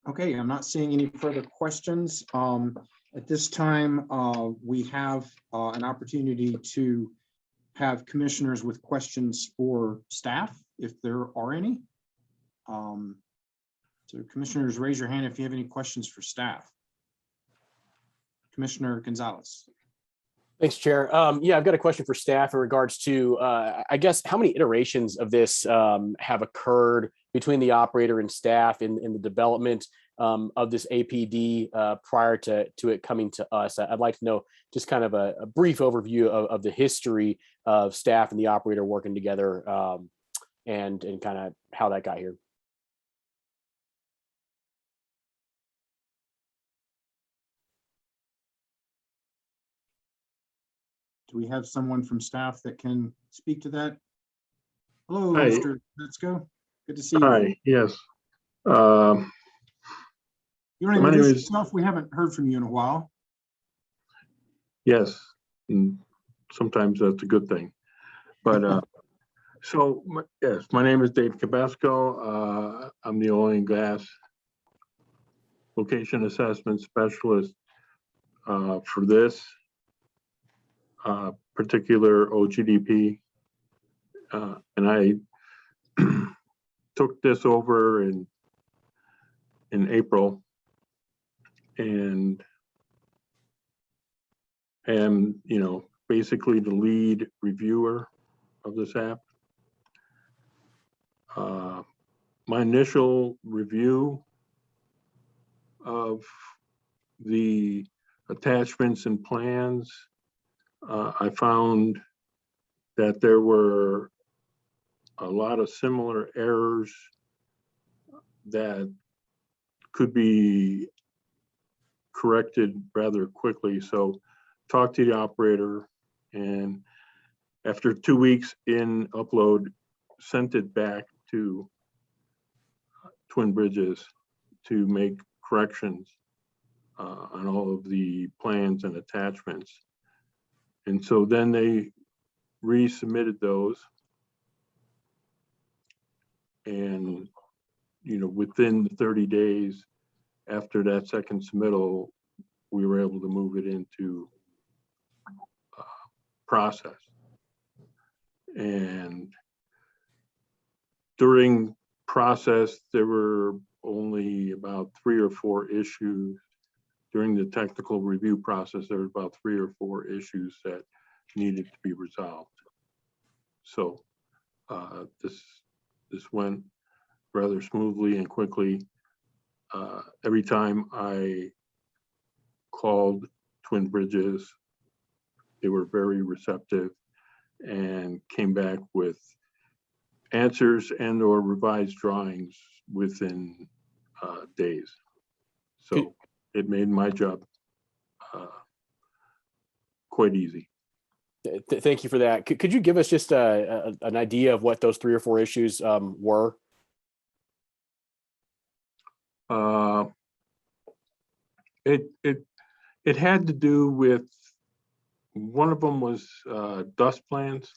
Okay, I'm not seeing any further questions. At this time, we have an opportunity to have commissioners with questions for staff, if there are any. To So commissioners, raise your hand if you have any questions for staff. Commissioner Gonzalez. Thanks, Chair. Yeah, I've got a question for staff in regards to, I guess, how many iterations of this have occurred between the operator and staff in the development of this APD prior to it coming to us? I'd like to know just kind of a brief overview of the history of staff and the operator working together and kind of how that got here. Do we have someone from staff that can speak to that? Hello, Hi. Mr. Cabasco. Good to see you. Hi, yes. You want to my name introduce is- yourself? We haven't heard from you in a while. Yes, and sometimes that's a good thing. But yes, my name is Dave Cabasco. I'm the oil and gas location assessment specialist for this particular OGDP. And I took this over in April and am, basically the lead reviewer of this app. My initial review of the attachments and plans, I found that there were a lot of similar errors that could be corrected rather quickly. So talked to the operator, and after 2 weeks in upload, sent it back to Twin Bridges to make corrections on all of the plans and attachments. And so then they resubmitted those. And, within the 30 days after that second submittal, we were able to move it into process. And during process, there were only about 3 or 4 issues. During the technical review process, there were about 3 or 4 issues that needed to be resolved. So this went rather smoothly and quickly. Every time I called Twin Bridges, they were very receptive and came back with answers and or revised drawings within days. So it made my job quite easy. Thank you for that. Could you give us just an idea of what those 3 or 4 issues were? It had to do with, one of them was dust plans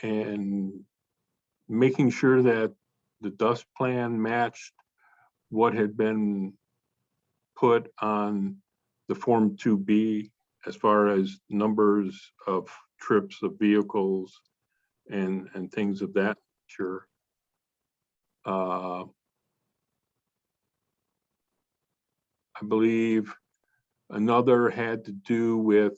and making sure that the dust plan matched what had been put on the Form 2B as far as numbers of trips of vehicles and things of that nature. I believe another had to do with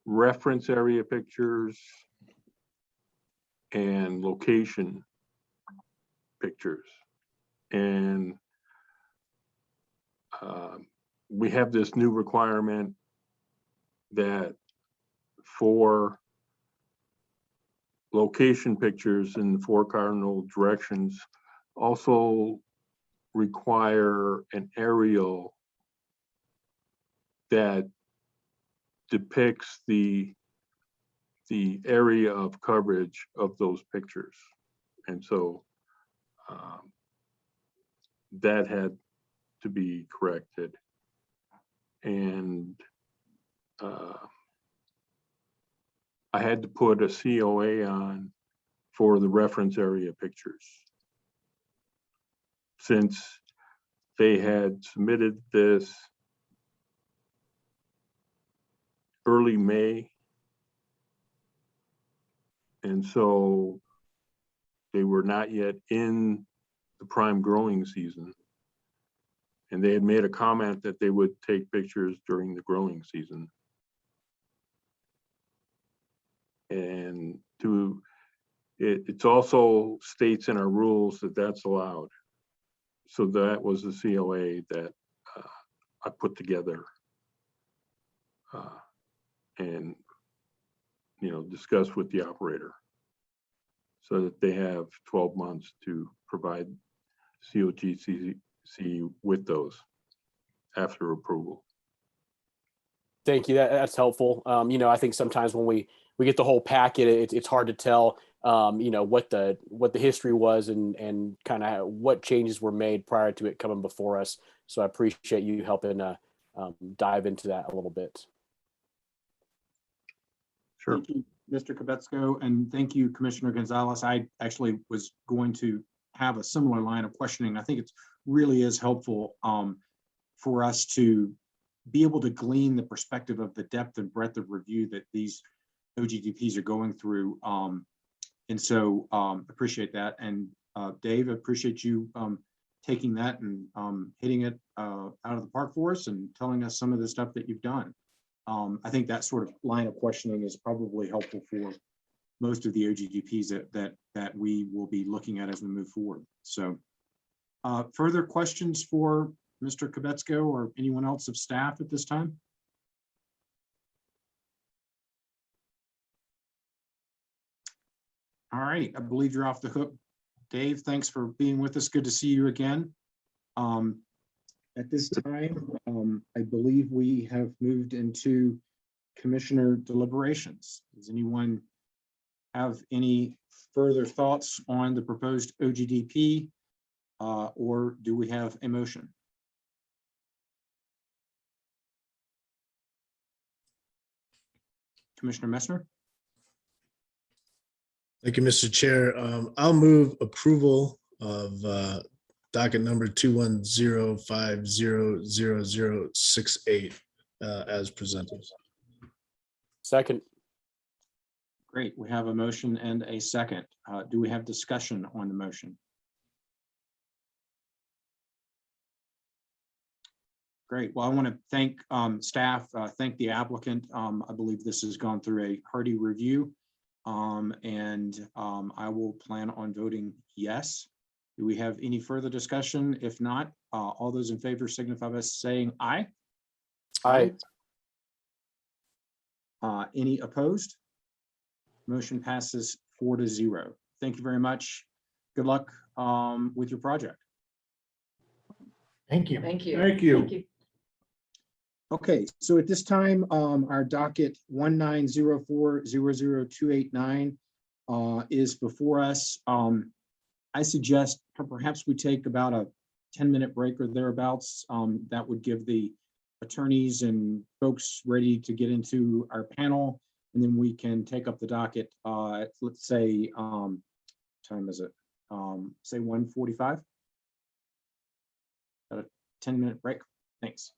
reference area pictures and location pictures. And we have this new requirement that for location pictures in the 4 cardinal directions also require an aerial that depicts the area of coverage of those pictures. And so that had to be corrected. And I had to put a COA on for the reference area pictures, since they had submitted this early May. And so they were not yet in the prime growing season. And they had made a comment that they would take pictures during the growing season. And it's also states in our rules that that's allowed. So that was the COA that I put together and, you know, discussed with the operator so that they have 12 months to provide COGCC with those after approval. Thank you. That's helpful. You know, I think sometimes when we get the whole packet, it's hard to tell, you know, what the history was and kind of what changes were made prior to it coming before us. So I appreciate you helping dive into that a little bit. Sure. Thank you, Mr. Cabasco, and thank you, Commissioner Gonzalez. I actually was going to have a similar line of questioning. I think it really is helpful for us to be able to glean the perspective of the depth and breadth of review that these OGDPs are going through. And so appreciate that. And Dave, I appreciate you taking that and hitting it out of the park for us and telling us some of the stuff that you've done. I think that sort of line of questioning is probably helpful for most of the OGDPs that we will be looking at as we move forward. So further questions for Mr. Cabasco or anyone else of staff at this time? All right, I believe you're off the hook. Dave, thanks for being with us. Good to see you again. At this time, I believe we have moved into commissioner deliberations. Does anyone have any further thoughts on the proposed OGDP, or do we have a motion? Commissioner Messner? Thank you, Mr. Chair. I'll move approval of docket number 210500068 as presented. Second. Great, we have a motion and a second. Do we have discussion on the motion? Great, well, I want to thank staff, thank the applicant. I believe this has gone through a hearty review. And I will plan on voting yes. Do we have any further discussion? If not, all those in favor signify by saying aye. Aye. Any opposed? Motion passes 4-0. Thank you very much. Good luck with your project. Thank you. Thank you. Thank you. Thank you. Okay, so at this time, our docket 190400289 is before us. I suggest perhaps we take about a 10-minute break or thereabouts. That would give the attorneys and folks ready to get into our panel, and then we can take up the docket. Let's say, time is it? Say 1:45. Got a 10-minute break. Thanks.